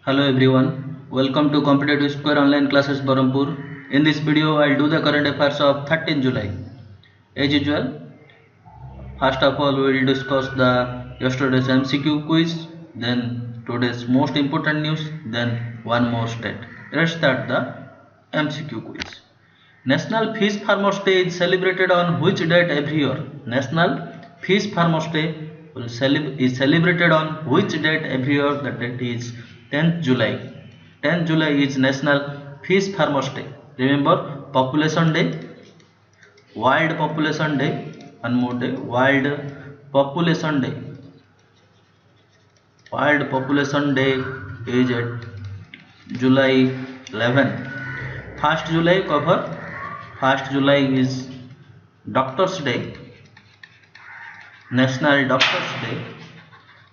Hello everyone, welcome to Competitive Square Online Classes Barampur. In this video, I'll do the current affairs of 13 July. As usual, first of all, we will discuss the yesterday's MCQ quiz, then today's most important news, then one more state. Let's start the MCQ quiz. National Fish Farmers Day is celebrated on which date every year? National Fish Farmers Day is celebrated on which date every year? The date is 10th July. 10th July is National Fish Farmers Day. Remember Population Day, Wild Population Day, one more day, Wild Population Day. Wild Population Day is at July 11. 1st July cover. 1st July is Doctors Day. National Doctors Day.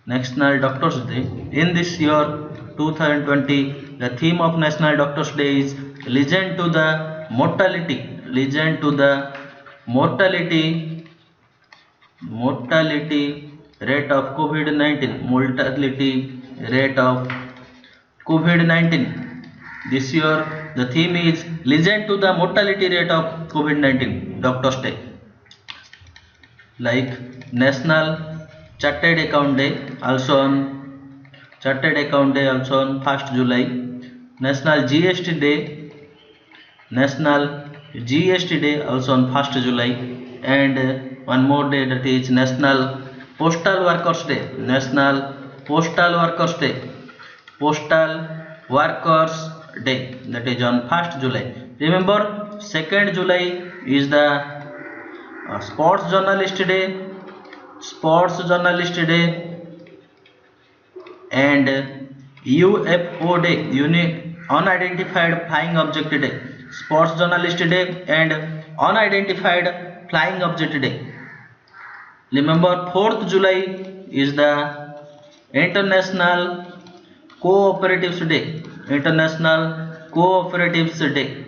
National Doctors Day. In this year 2020, the theme of National Doctors Day is Legend to the Mortality. Legend to the mortality rate of COVID-19. Mortality rate of COVID-19. This year the theme is Legend to the mortality rate of COVID-19. Doctors Day. Like National Chartered Account Day also on Chartered Account Day also on 1st July. National GST Day. National GST Day also on 1st July. And one more day, that is National Postal Workers Day. National Postal Workers Day. Postal Workers Day, that is on 1st July. Remember 2nd July is the Sports Journalist Day. Sports Journalist Day and UFO Day, Unidentified Flying Object Day. Sports Journalist Day and Unidentified Flying Object Day. Remember 4th July is the International Cooperatives Day. International Cooperatives Day.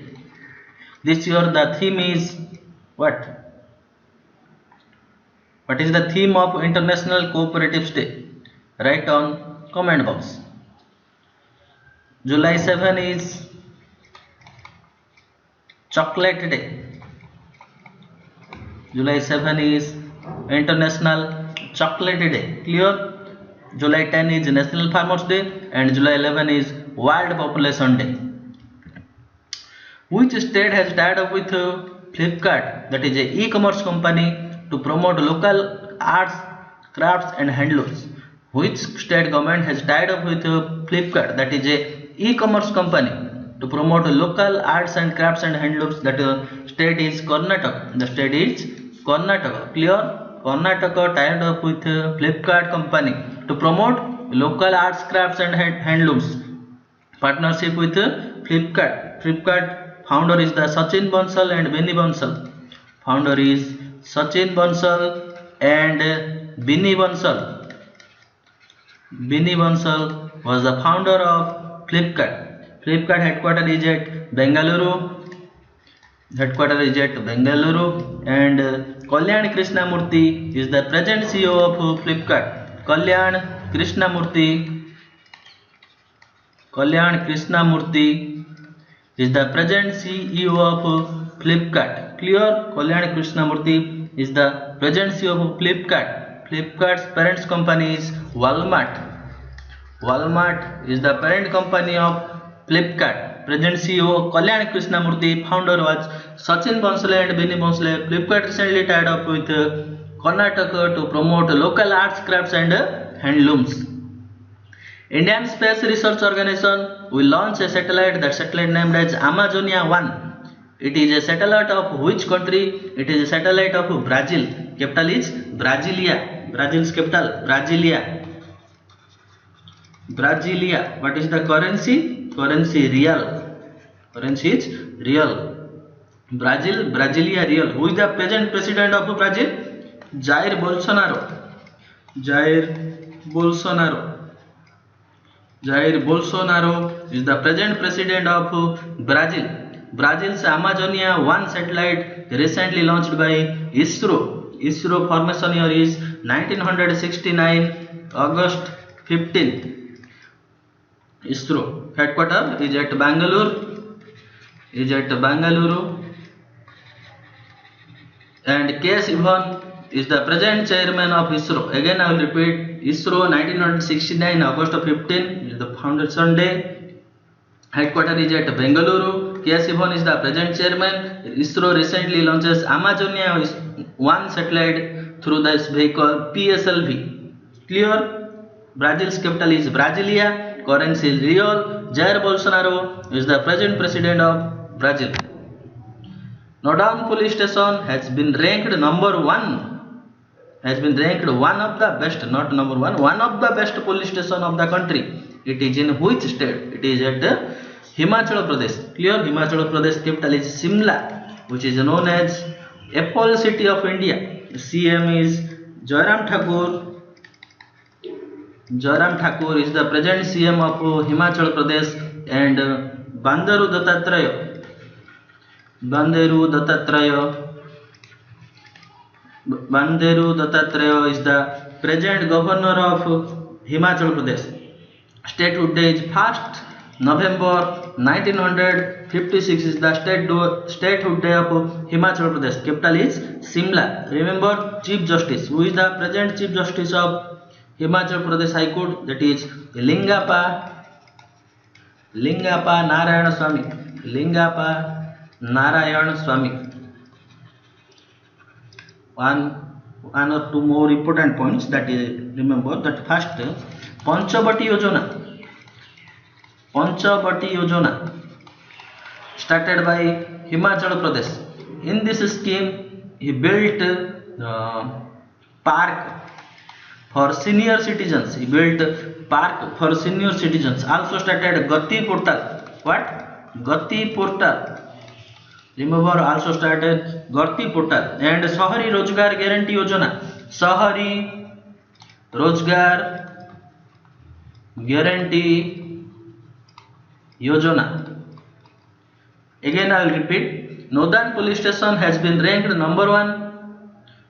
This year the theme is what? What is the theme of International Cooperatives Day? Write on comment box. July 7 is Chocolate Day. July 7 is International Chocolate Day. Clear? July 10 is National Farmers Day and July 11 is Wild Population Day. Which state has tied up with Flipkart, that is a e-commerce company, to promote local arts, crafts and handlooms? Which state government has tied up with Flipkart, that is a e-commerce company, to promote local arts and crafts and handlooms? That state is Karnataka. The state is Karnataka. Clear? Karnataka tied up with Flipkart company to promote local arts, crafts and handlooms. Partnership with Flipkart. Flipkart founder is the Sachin Bansal and Benny Bansal. Founder is Sachin Bansal and Benny Bansal. Benny Bansal was the founder of Flipkart. Flipkart headquarters is at Bengaluru. And Kalyan Krishnamurthy is the present CEO of Flipkart. Kalyan Krishnamurthy is the present CEO of Flipkart. Clear? Kalyan Krishnamurthy is the present CEO of Flipkart. Flipkart's parent company is Walmart. Walmart is the parent company of Flipkart. Present CEO Kalyan Krishnamurthy. Founder was Sachin Bansal and Benny Bansal. Flipkart recently tied up with Karnataka to promote local arts, crafts and handlooms. Indian Space Research Organization will launch a satellite. That satellite named as Amazonia 1. It is a satellite of which country? It is a satellite of Brazil. Capital is Brasilia. Brazil's capital Brasilia. Brasilia. What is the currency? Currency real. Currency is real. Brazil, Brasilia real. Who is the present president of Brazil? Jair Bolsonaro. Jair Bolsonaro is the present president of Brazil. Brazil's Amazonia 1 satellite recently launched by ISRO. ISRO formation year is 1969, August 15. ISRO headquarter is at Bangalore. And K. Sivan is the present chairman of ISRO. Again I will repeat, ISRO 1969 August 15 is the foundation day. Headquarter is at Bengaluru. K. Sivan is the present chairman. ISRO recently launches Amazonia 1 satellite through this vehicle PSLV. Clear? Brazil's capital is Brasilia. Currency is real. Jair Bolsonaro is the present president of Brazil. Nodam police station has been ranked number 1. Has been ranked one of the best, not number 1, one of the best police station of the country. It is in which state? It is at Himachal Pradesh. Clear? Himachal Pradesh capital is Simla, which is known as Apple City of India. CM is Jairam Thakur. Jairam Thakur is the present CM of Himachal Pradesh. And Bandaru Dattatreya is the present governor of Himachal Pradesh. Statehood day is 1st November 1956 is the statehood day of Himachal Pradesh. Capital is Simla. Remember, Chief Justice. Who is the present Chief Justice of Himachal Pradesh High Court? That is Lingappa Narayan Swamy. Lingappa Narayan Swamy. One or two more important points that is, remember that first, Panchavati Yojana started by Himachal Pradesh. In this scheme, he built park for senior citizens. Also started Gati Portal. What? Gati Portal. Remember, also started Gati Portal. And Shahari Rozgar Guarantee Yojana. Shahari Rozgar Guarantee Yojana. Again I will repeat, Nodan police station has been ranked number 1,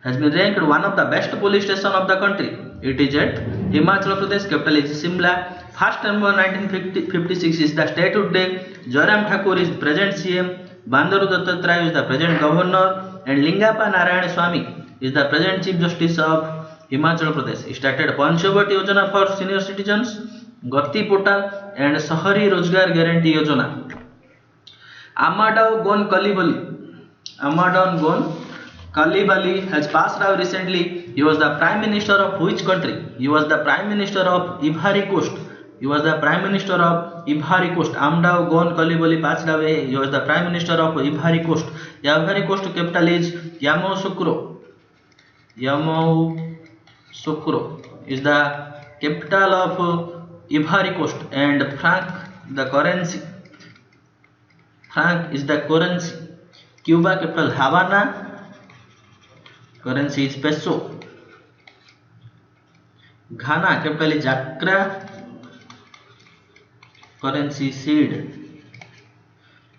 one of the best police station of the country. It is at Himachal Pradesh. Capital is Simla. 1st November 1956 is the statehood day. Jairam Thakur is present CM. Bandaru Dattatreya is the present governor. And Lingappa Narayan Swamy is the present Chief Justice of Himachal Pradesh. He started Panchavati Yojana for senior citizens, Gati Portal, and Shahari Rozgar Guarantee Yojana. Amadou Gon Coulibaly has passed out recently. He was the Prime Minister of which country? He was the Prime Minister of Ivory Coast. Amadou Gon Coulibaly passed away. He was the Prime Minister of Ivory Coast. Ivory Coast capital is Yamoussoukro. Is the capital of Ivory Coast. And franc is the currency. Cuba capital Havana. Currency is peso. Ghana capital is Accra. Currency seed.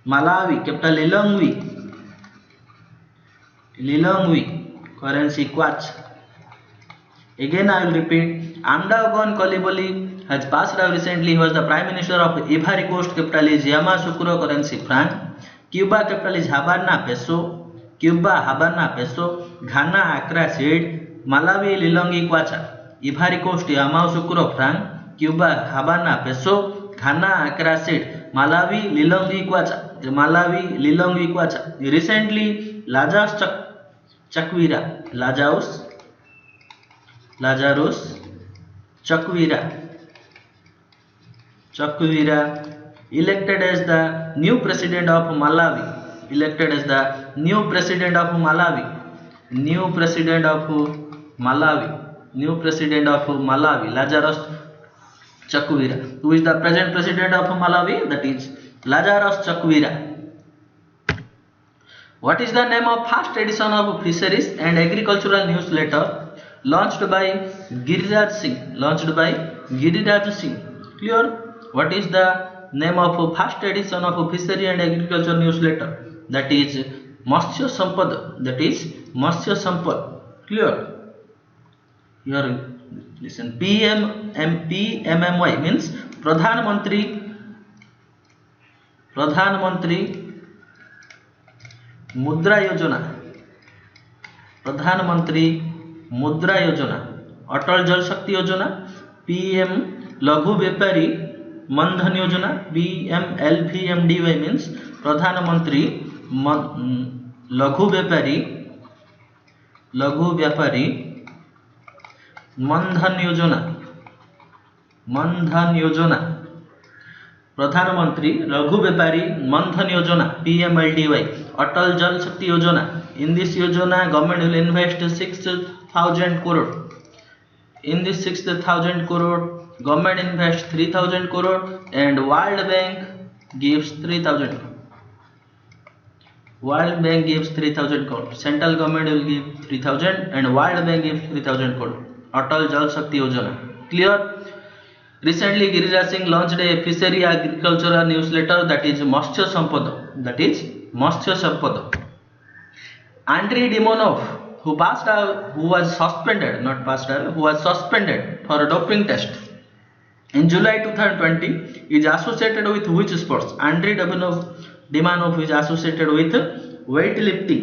Malawi capital Lilongwe. Currency kwacha. Again I will repeat, Amadou Gon Coulibaly has passed away recently. He was the Prime Minister of Ivory Coast. Capital is Yamoussoukro. Currency franc. Cuba capital is Havana peso. Ghana Accra seed. Malawi Lilongwe kwacha. Ivory Coast Yamoussoukro franc. Cuba Havana peso. Ghana Accra seed. Malawi Lilongwe kwacha. Recently Lazarus Chakwera elected as the new president of Malawi. Lazarus Chakwera. Who is the present president of Malawi? That is Lazarus Chakwera. What is the name of first edition of Fisheries and Agricultural Newsletter launched by Giriraj Singh? Clear? What is the name of first edition of Fishery and Agriculture Newsletter? That is Matsya Sampad. Clear? Here listen. PMMY means प्रधानमंत्री मुद्रा योजना, प्रधानमंत्री मुद्रा योजना, अटल जल शक्ति योजना, PM लघु व्यापारी मनधन योजना, PMLVMDY मीन्स प्रधानमंत्री लघु व्यापारी मनधन योजना, प्रधानमंत्री लघु व्यापारी मनधन योजना, PMLDY, अटल जल शक्ति योजना. In this yojana, government will invest 6,000 crore. In this 6,000 crore, government invests 3,000 crore and World Bank gives 3,000. World Bank gives 3,000 crore. Central government will give 3,000 and World Bank gives 3,000 crore. Atal Jal Shakti Yojana. Clear? Recently, Giriraj Singh launched a fishery agricultural newsletter, that is Matsya Sampada. Andriy Demonov, who was suspended for a doping test in July 2020, is associated with which sports? Andriy Demonov is associated with weightlifting.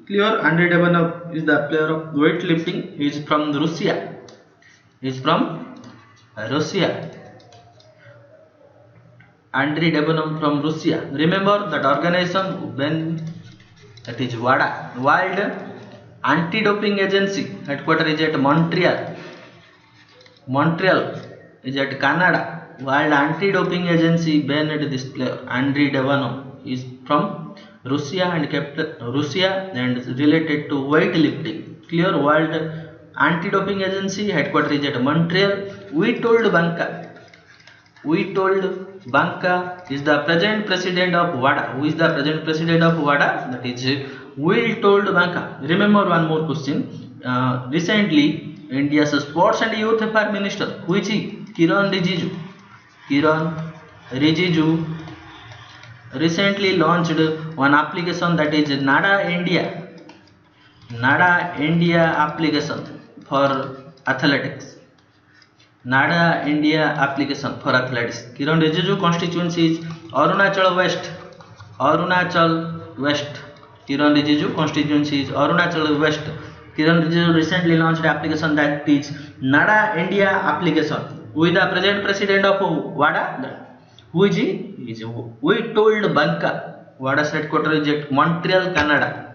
Clear? Andriy Demonov is the player of weightlifting. He is from Russia. Andriy Demonov from Russia. Remember that organization that is WADA, World Anti-Doping Agency. Headquarters is at Montreal is at Canada. World Anti-Doping Agency banned this player. Andriy Demonov is from Russia and related to weightlifting. Clear? World Anti-Doping Agency headquarters is at Montreal. Banka is the present president of WADA. Who is the present president of WADA? That is Witold Banka. Remember one more question. Recently, India's Sports and Youth Affairs Minister, who is he? Kiran Rijiju recently launched one application, that is NADA India application for athletics. NADA India application for athletics. Kiran Rijiju constituency is Arunachal West. Kiran Rijiju constituency is Arunachal West. Kiran Rijiju recently launched application, that is NADA India application. Who is the present president of WADA? Who is he? He is Witold Banka. WADA's headquarters is at Montreal, Canada.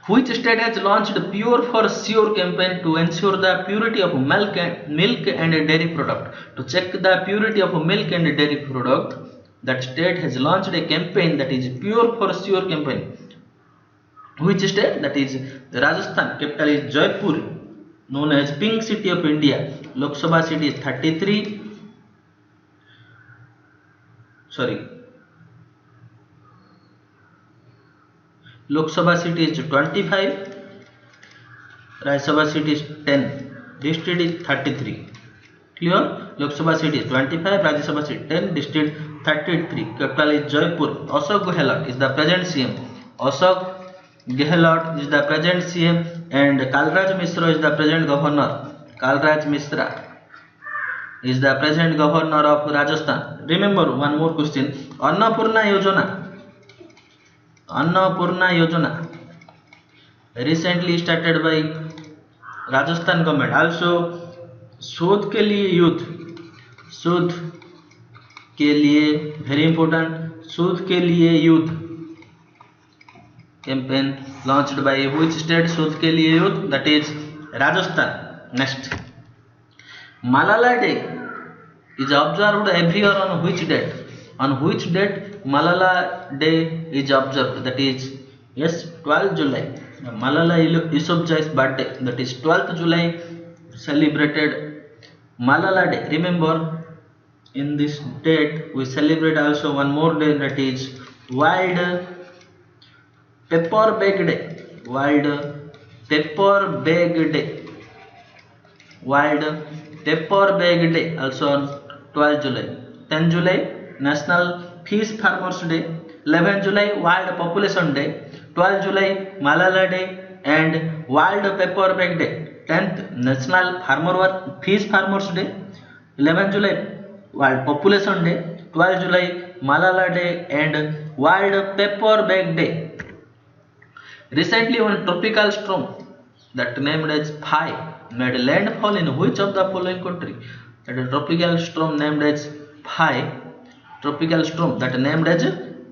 Which state has launched Pure for Sure campaign to ensure the purity of milk and dairy product? To check the purity of milk and dairy product, that state has launched a campaign, that is Pure for Sure campaign. Which state? That is Rajasthan. Capital is Jaipur, known as Pink City of India. Lok Sabha seat is 33. Lok Sabha seat is 25, Rajya Sabha seat is 10, district is 33. Clear? Lok Sabha seat is 25, Rajya Sabha seat 10, district 33. Capital is Jaipur. Ashok Gehlot is the present CM. And Kalraj Mishra is the present governor. Is the present governor of Rajasthan. Remember one more question. Annapurna Yojana recently started by Rajasthan government. Also शोध के लिए very important, शोध के लिए youth campaign launched by which state? शोध के लिए youth, that is Rajasthan. Next, Malala Day is observed every year on which date? On which date Malala Day is observed? That is 12th July. Malala Yousafzai's birthday, that is 12th July, celebrated Malala Day. Remember, in this date we celebrate also one more day, that is World Paper Bag Day. World Paper Bag Day also on 12th July. 10th July National Fish Farmers Day. 11th July World Population Day. 12th July Malala Day and World Paper Bag Day. 10th National Fish Farmers Day. 11th July World Population Day, 12 July Malala Day, and World Paper Bag Day. Recently, one tropical storm that named as Phai made landfall in which of the following country? That is tropical storm named as Phai. Tropical storm that named as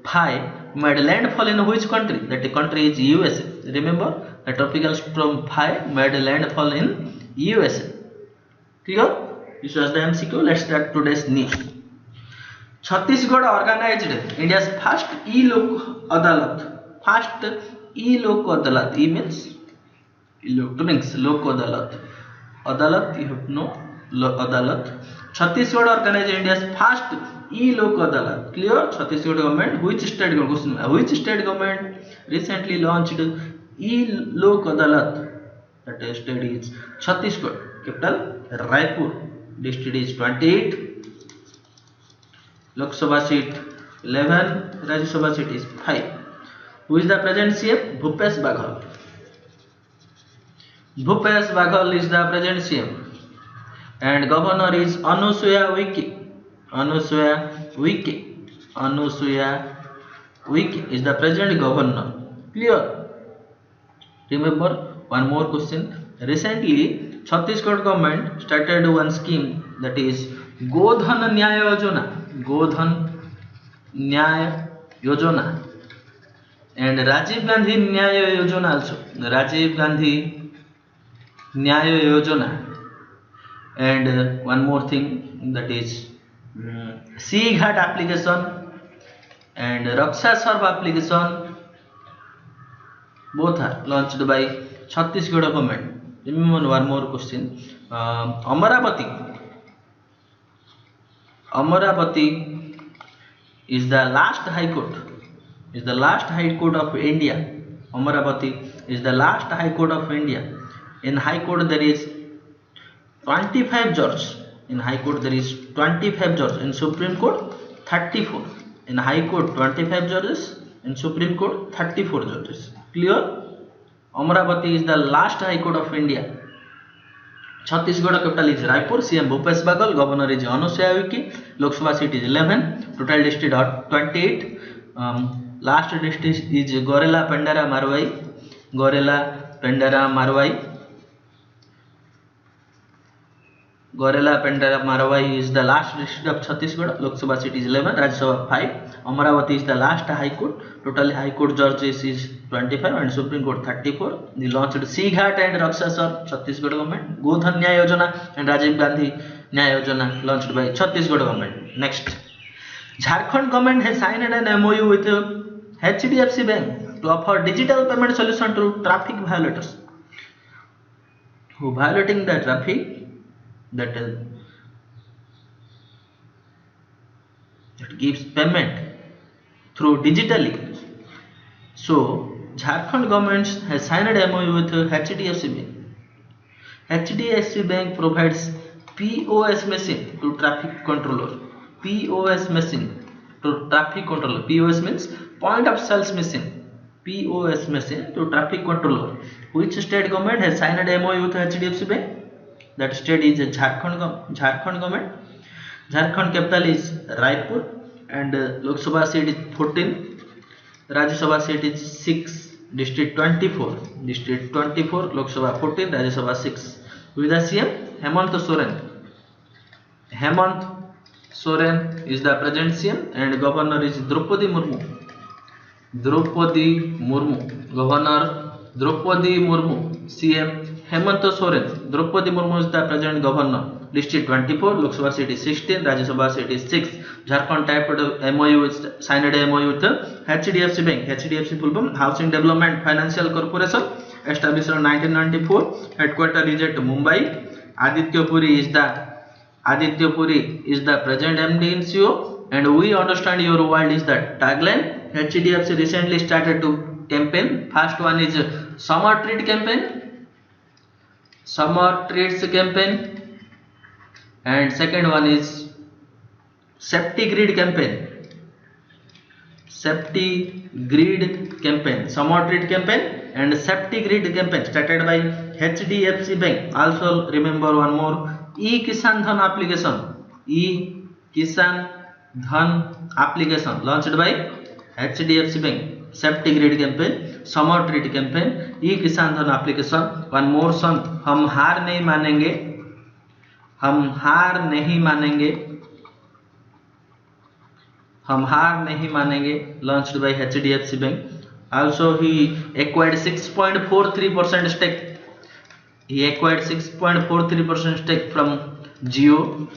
Phai made landfall in which country? That country is USA. Remember, the tropical storm Phai made landfall in USA. Clear? This was the MCQ. Let's start today's news. Chhattisgarh organized India's first e-lok adalat. First e-lok adalat. E means electronics. Lok adalat. Adalat, you have no adalat. Chhattisgarh organized India's first e-lok adalat. Clear? Chhattisgarh government. Which state government? Which state government recently launched e-lok adalat? That state is Chhattisgarh. Capital Raipur. District is 28. Lok Sabha seat 11. Rajya Sabha seat is 5. Who is the present CM? Bhupesh Baghel. Bhupesh Baghel is the present CM. And governor is Anusuya Uike. Anusuya Uike. Anusuya Uike is the present governor. Clear? Remember one more question. Recently, Chhattisgarh government started one scheme, that is Godhan Nyaya Yojana. Godhan Nyaya Yojana. And Rajiv Gandhi Nyaya Yojana also. Rajiv Gandhi Nyaya Yojana. And one more thing, that is C-Ghat application and Raksha Sarv application. Both are launched by Chhattisgarh government. Remember one more question. Amaravati. Amaravati is the last high court. Is the last high court of India. Amaravati is the last high court of India. In high court there is 25 judges. In high court there is 25 judges. In Supreme Court 34. In high court 25 judges. In Supreme Court 34 judges. Clear? Amaravati is the last high court of India. Chhattisgarh capital is Raipur. CM Bhupesh Baghel. Governor is Anusuya Uike. Lok Sabha seat is 11. Total district are 28. Last district is Gorela Pendara Marwai. Gorela Pendara Marwai. Gorela Pendara Marwai is the last district of Chhattisgarh. Lok Sabha seat is 11. Rajya Sabha 5. Amaravati is the last high court. Total high court judges is 25 and Supreme Court 34. They launched C-Ghat and Raksha Sarv, Chhattisgarh government. Godhan Nyaya Yojana and Rajiv Gandhi Nyaya Yojana launched by Chhattisgarh government. Next, Jharkhand government has signed an MOU with HDFC Bank to offer digital payment solution to traffic violators who violating the traffic that gives payment through digitally. So Jharkhand government has signed an MOU with HDFC Bank. HDFC Bank provides POS machine to traffic controller. POS machine to traffic controller. POS means point of sales machine. POS machine to traffic controller. Which state government has signed an MOU with HDFC Bank? That state is Jharkhand government. Jharkhand capital is Raipur and Lok Sabha seat is 14. Rajya Sabha seat is 6. District 24. District 24. Lok Sabha 14. Rajya Sabha 6. With the CM Hemant Soren. Hemant Soren is the present CM and governor is Draupadi Murmu. Draupadi Murmu. Governor Draupadi Murmu. CM Hemant Soren. Draupadi Murmu is the present governor. District 24. Lok Sabha seat is 16. Rajya Sabha seat is 6. Jharkhand typed MOU signed MOU with HDFC Bank. HDFC full form Housing Development Financial Corporation. Established in 1994. Headquarters is at Mumbai. Aditya Puri is the present MD and CEO. And we understand your world is the tagline. HDFC recently started to campaign. First one is Summer Treat campaign. Summer Treats campaign. And second one is Safety Grid campaign. Safety Grid campaign. Summer Treat campaign and Safety Grid campaign started by HDFC Bank. Also remember one more E-Kisan Dhan application. Kisan Dhan application launched by HDFC Bank. Safety grid campaign, summer treat campaign, e-किसान धन application. One more song, हम हार नहीं मानेंगे, हम हार नहीं मानेंगे, हम हार नहीं मानेंगे, launched by HDFC Bank. Also he acquired 6.43% stake. He acquired 6.43% stake from Jio.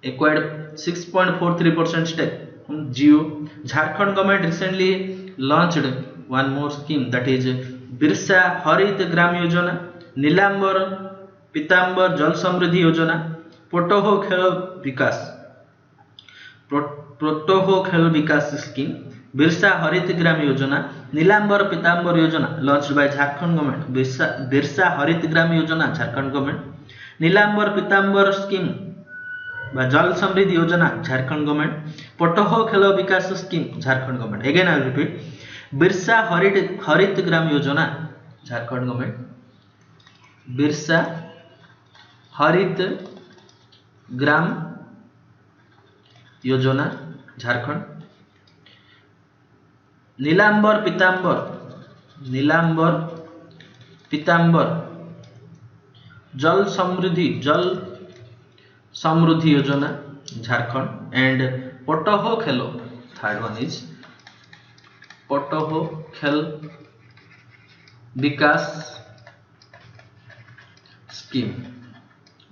Acquired 6.43% stake from Jio. Jharkhand government recently launched one more scheme, that is Birsa Harit Gram Yojana, Nilambar Pitambar Jal Samriddhi Yojana, Potoho Khel Vikas. Potoho Khel Vikas scheme, Birsa Harit Gram Yojana, Nilambar Pitambar Yojana launched by Jharkhand government. Birsa Harit Gram Yojana Jharkhand government, Nilambar Pitambar scheme by Jal Samriddhi Yojana Jharkhand government, Potoho Khelo Vikas scheme Jharkhand government. Again I will repeat, Birsa Harit Gram Yojana Jharkhand government, Birsa Harit Gram Yojana Jharkhand, Nilambar Pitambar Jal Samruddhi Yojana Jharkhand, and Potoho Khelo, third one is Potoho Khel Vikas scheme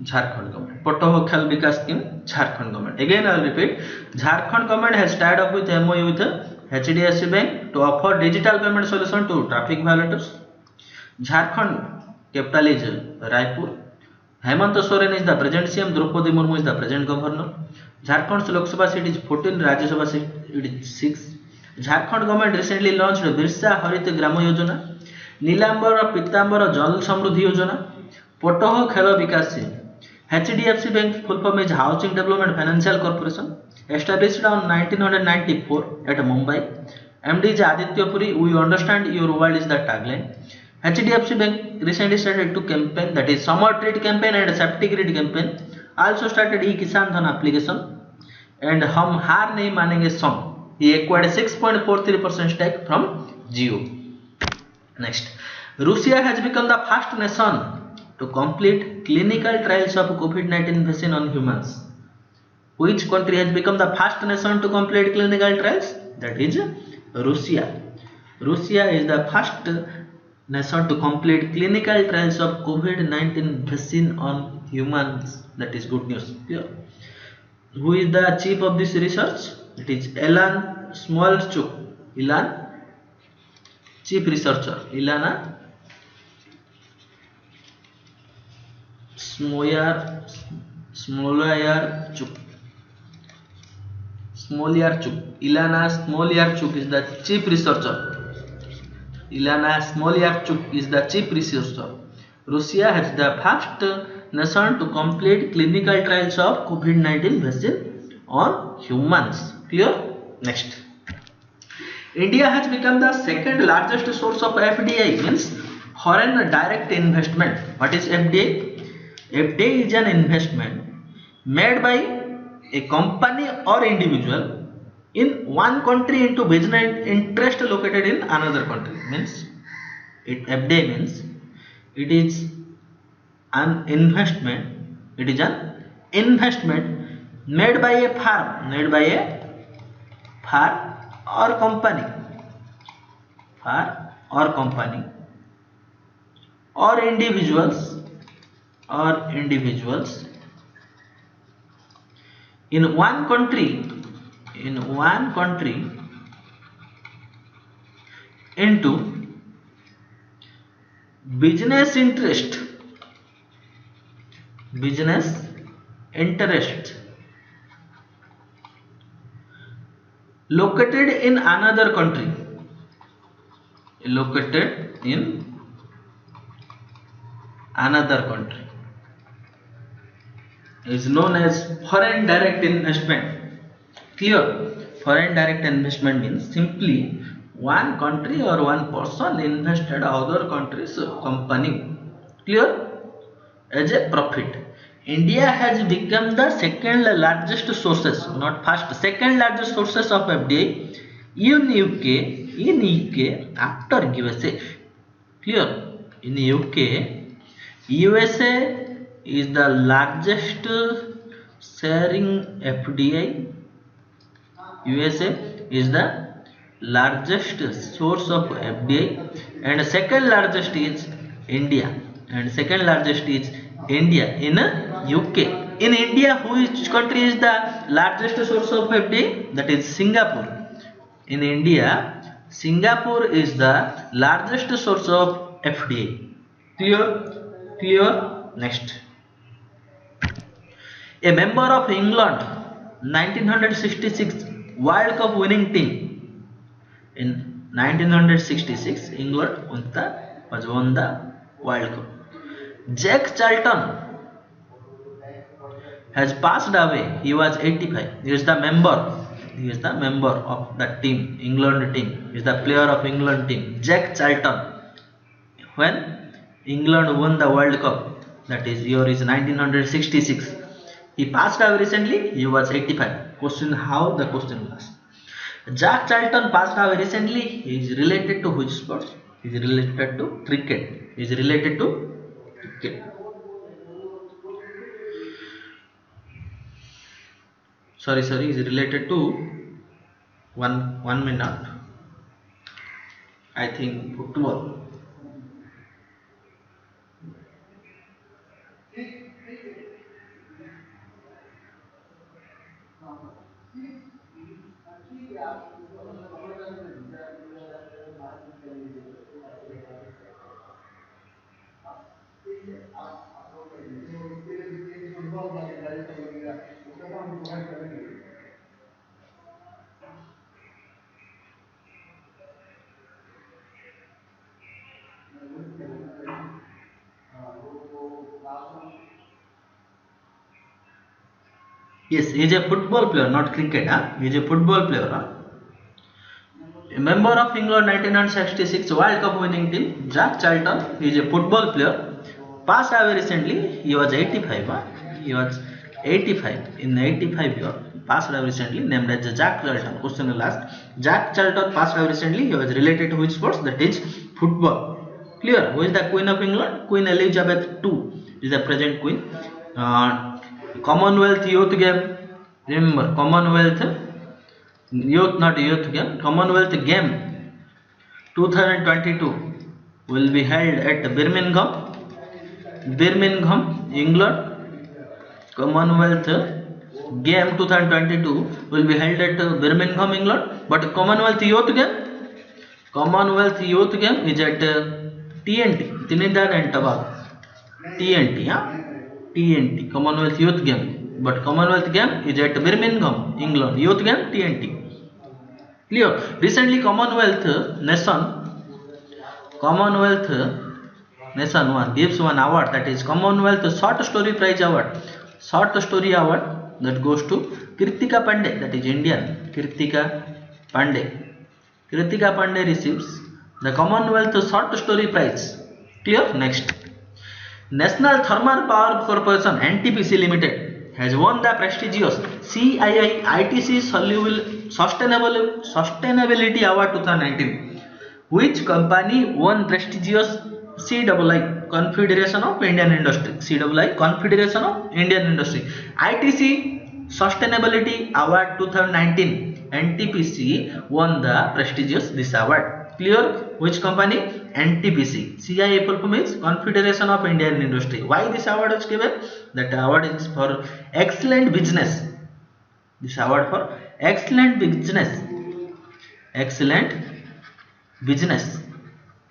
Jharkhand government. Potoho Khel Vikas scheme Jharkhand government. Again I will repeat, Jharkhand government has tied up with MOU with HDFC Bank to offer digital payment solution to traffic violators. Jharkhand capital is Raipur. Hemant Soren is the present CM, Draupadi Murmu is the present governor. Jharkhand's Lok Sabha seat is 14, Rajya Sabha seat is 6. Jharkhand government recently launched Birsa Harit Gram Yojana, Nilambar Pitambar Jal Samruddhi Yojana, Potoho Khelo Vikas scheme. HDFC Bank full form is Housing Development Financial Corporation, established on 1994 at Mumbai. MD is Aditya Puri. We understand your world is the tagline. HDFC Bank recently started two campaign, that is summer treat campaign and safety grid campaign. Also started e-किसान धन application and हम हार नहीं मानेंगे song. He acquired 6.43% stake from Jio. Next, Russia has become the first nation to complete clinical trials of COVID-19 vaccine on humans. Which country has become the first nation to complete clinical trials? That is Russia. Russia is the first nation to complete clinical trials of COVID-19 vaccine on humans. That is good news. Yeah. Who is the chief of this research? It is Elon Smolarchuk. Elon, chief researcher. Ilana Smolyarchuk. Ilana Smolyarchuk is the chief researcher. Ilana Smolyarchuk is the chief researcher. Russia has the first nation to complete clinical trials of COVID-19 vaccine on humans. Clear? Next. India has become the second largest source of FDI, means foreign direct investment. What is FDI? FDI is an investment made by a company or individual in one country into business interest located in another country. Means FDI means it is an investment. It is an investment made by a firm, or company, or individuals in one country into business interest located in another country, is known as foreign direct investment. Clear? Foreign direct investment means simply one country or one person invested other country's company. Clear? As a profit. India has become the second largest sources, not first, second largest sources of FDI in UK after USA. Clear? In USA is the largest sharing FDI. USA is the largest source of FDI, and second largest is India, and second largest is India in UK. In India, which country is the largest source of FDI? That is Singapore. In India, Singapore is the largest source of FDI. Clear? Clear? Next. A member of England 1966 World Cup winning team. In 1966, England won the World Cup. Jack Charlton has passed away. He was 85. He is the member. He is the member of the team, England team. He is the player of England team. Jack Charlton. When England won the World Cup, that is year is 1966. He passed away recently. He was 85. Question: how the question was? Jack Charlton passed away recently. He is related to which sports? He is related to cricket. He is related to cricket. Sorry. He is related to one minute. I think football. Yes, he is a football player, not cricket. He is a football player. A member of England 1966 World Cup winning team, Jack Charlton. He is a football player. Passed away recently. He was 85. He was 85. In 85 year, passed away recently. Named as Jack Charlton. Question will ask. Jack Charlton passed away recently. He was related to which sports? That is football. Clear? Who is the Queen of England? Queen Elizabeth II is the present Queen. Commonwealth Youth Game. Remember, Commonwealth Youth, not Youth Game. Commonwealth Game 2022 will be held at Birmingham, England. Commonwealth Game 2022 will be held at Birmingham, England. But Commonwealth Youth Game is at TNT, Trinidad and Tobago. TNT, TNT, Commonwealth Youth Game. But Commonwealth Game is at Birmingham, England. Youth Game, TNT. Clear? Recently, Commonwealth nation gives one award, that is Commonwealth Short Story Prize Award. Short Story Award that goes to Kritika Pandey, that is Indian. Kritika Pandey receives the Commonwealth Short Story Prize. Clear? Next. National Thermal Power Corporation NTPC Limited has won the prestigious CII ITC Sustainability Award 2019. Which company won prestigious CII Confederation of Indian Industry? CII Confederation of Indian Industry. ITC Sustainability Award 2019. NTPC won the prestigious this award. Clear? Which company? NTPC. CII full form is Confederation of Indian Industry. Why this award is given? That award is for excellent business. This award for excellent business.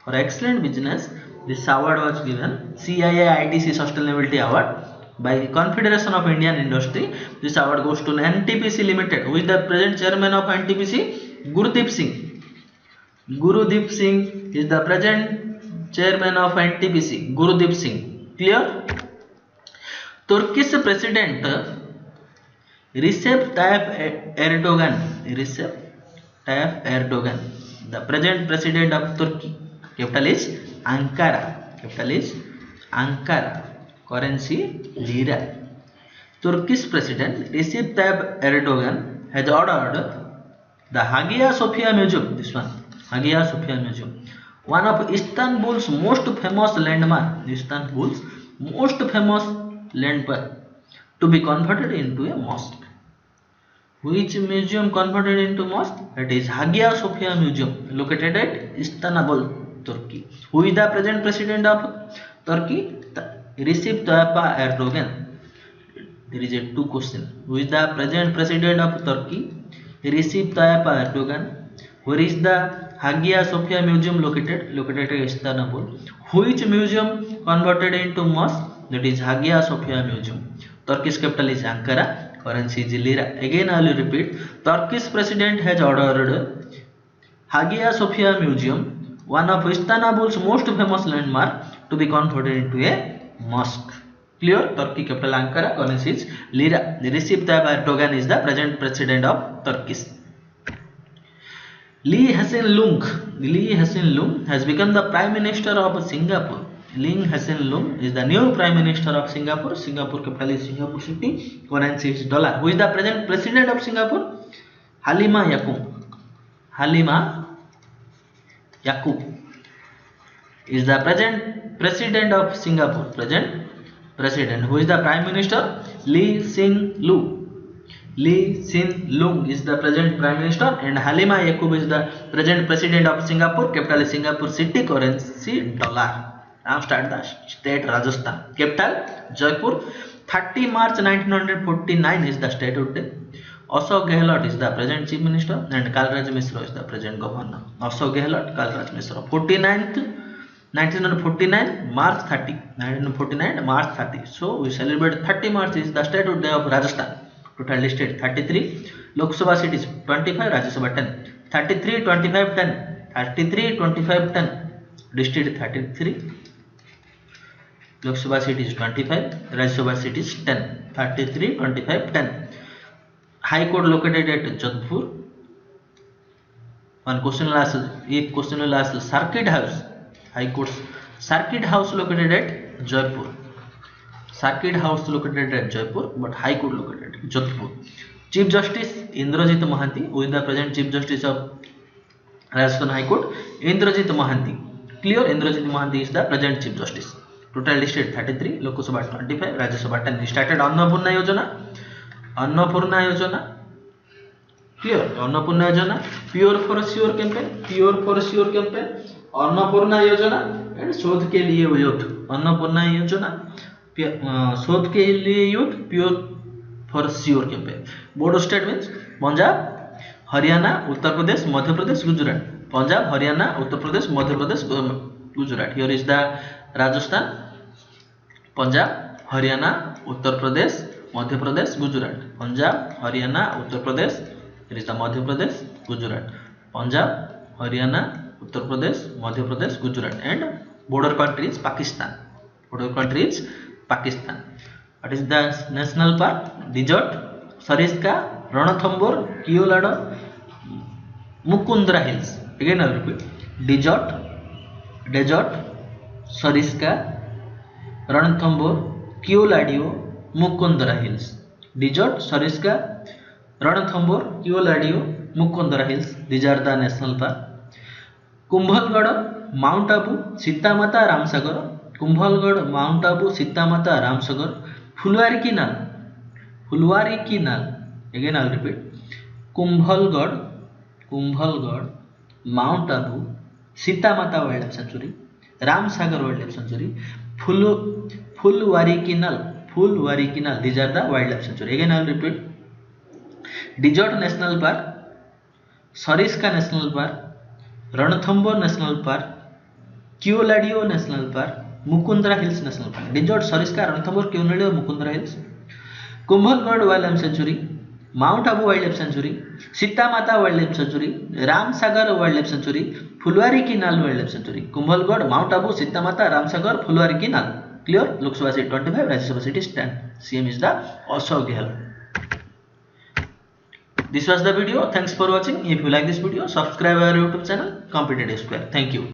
For excellent business, this award was given. CII ITC Sustainability Award by Confederation of Indian Industry. This award goes to NTPC Limited. Who is the present chairman of NTPC? Gurdeep Singh. Gurdeep Singh is the present chairman of NTPC. Gurdeep Singh. Clear? Turkish President Recep Tayyip Erdogan, the present president of Turkey. Capital is Ankara. Currency lira. Turkish President Recep Tayyip Erdogan has ordered the Hagia Sophia Museum, this one, Hagia Sophia Museum, one of Istanbul's most famous landmark, Istanbul's most famous landmark, to be converted into a mosque. Which museum converted into mosque? That is Hagia Sophia Museum, located at Istanbul, Turkey. Who is the present president of Turkey? Recep Tayyip Erdogan. There is a two question. Who is the present president of Turkey? Recep Tayyip Erdogan. Where is the Hagia Sophia Museum located? Located at Istanbul. Which museum converted into mosque? That is Hagia Sophia Museum. Turkish capital is Ankara. Currency is lira. Again I will repeat. Turkish president has ordered Hagia Sophia Museum, one of Istanbul's most famous landmark, to be converted into a mosque. Clear? Turkey capital Ankara, currency is lira. Recep Tayyip Erdogan is the present president of Turkey. Lee Hsien Loong has become the prime minister of Singapore. Lee Hsien Loong is the new prime minister of Singapore. Singapore capital is Singapore city. Currency is dollar. Who is the present president of Singapore? Halima Yacob is the present president of Singapore. Present president. Who is the prime minister? Lee Hsien Loong is the present prime minister, and Halima Yacob is the present president of Singapore. Capital is Singapore city. Currency dollar. Now start the state Rajasthan. Capital Jaipur. 30 March 1949 is the statute day. Ashok Gehlot is the present chief minister, and Kalraj Mishra is the present governor. Ashok Gehlot, Kalraj Mishra. 1949 March 30. 1949 March 30. So we celebrate 30 March is the statute day of Rajasthan. Total state 33. Lok Sabha seats 25. Rajya Sabha 10. 33 25 10. 33 25 10. District 33. Lok Sabha seat is 25, Rajya Sabha seat is 10, 33, 25, 10. High Court located at Jodhpur. One question will ask, if question will ask, Circuit House, High Court Circuit House located at Jaipur. Circuit House located at Jaipur, but High Court located at Jodhpur. Chief Justice Indrajit Mohanty, who is the present Chief Justice of Rajasthan High Court? Indrajit Mohanty. Clear? Indrajit Mohanty is the present Chief Justice. Total state 33, Lok Sabha 25, Rajya Sabha 10. Started Annapurna Yojana. Clear? Annapurna Yojana. Pure for Sure campaign. Annapurna Yojana and Sodh ke liye youth. Annapurna Yojana, Sodh ke liye youth, Pure for Sure campaign. Board of state means Punjab, Haryana, Uttar Pradesh, Madhya Pradesh, Gujarat. Punjab, Haryana, Uttar Pradesh, Madhya Pradesh, Gujarat. Here is the Rajasthan, Punjab, Haryana, Uttar Pradesh, Madhya Pradesh, Gujarat. Punjab, Haryana, Uttar Pradesh. Here is the Madhya Pradesh, Gujarat. Punjab, Haryana, Uttar Pradesh, Madhya Pradesh, Gujarat. And border country is Pakistan. Border country is Pakistan. What is the national park? Desert, Sariska, Ranthambore, Keoladi, Mukundra Hills. Again I will repeat. Desert, Sariska, Ranthambore, Keoladi, Mukundra Hills. Desert, Sariska, Ranthambore, Keoladi, Mukundra Hills. These are the national park. Kumbhalgarh, Mount Abu, Sitamata, Ramsagar. Kumbhalgarh, Mount Abu, Sitamata, Ramsagar. Phulwari Canal. Again I will repeat. Kumbhalgarh, Mount Abu, Sitamata Wildlife Sanctuary, Ramsagar Wildlife Sanctuary, Phulwari Canal. These are the wildlife sanctuary. Again I will repeat. Desert National Park, Sariska National Park, Ranthambore National Park, Keoladi National Park, Mukundra Hills National Park. Desert, Sariska, Ranthambore, Keoladi, Mukundra Hills. Kumbhalgarh Wildlife Sanctuary, Mount Abu Wildlife Sanctuary, Sitamata Wildlife Sanctuary, Ramsagar Wildlife Sanctuary, Phulwari Canal Wildlife Sanctuary. Kumbhalgarh, Mount Abu, Sitamata, Ramsagar, Phulwari Canal. Clear? Lok Sabha seat 25, Rajya Sabha seat is 10. CM is the Ashok Gehlot. This was the video. Thanks for watching. If you like this video, subscribe our YouTube channel Competitive Square. Thank you.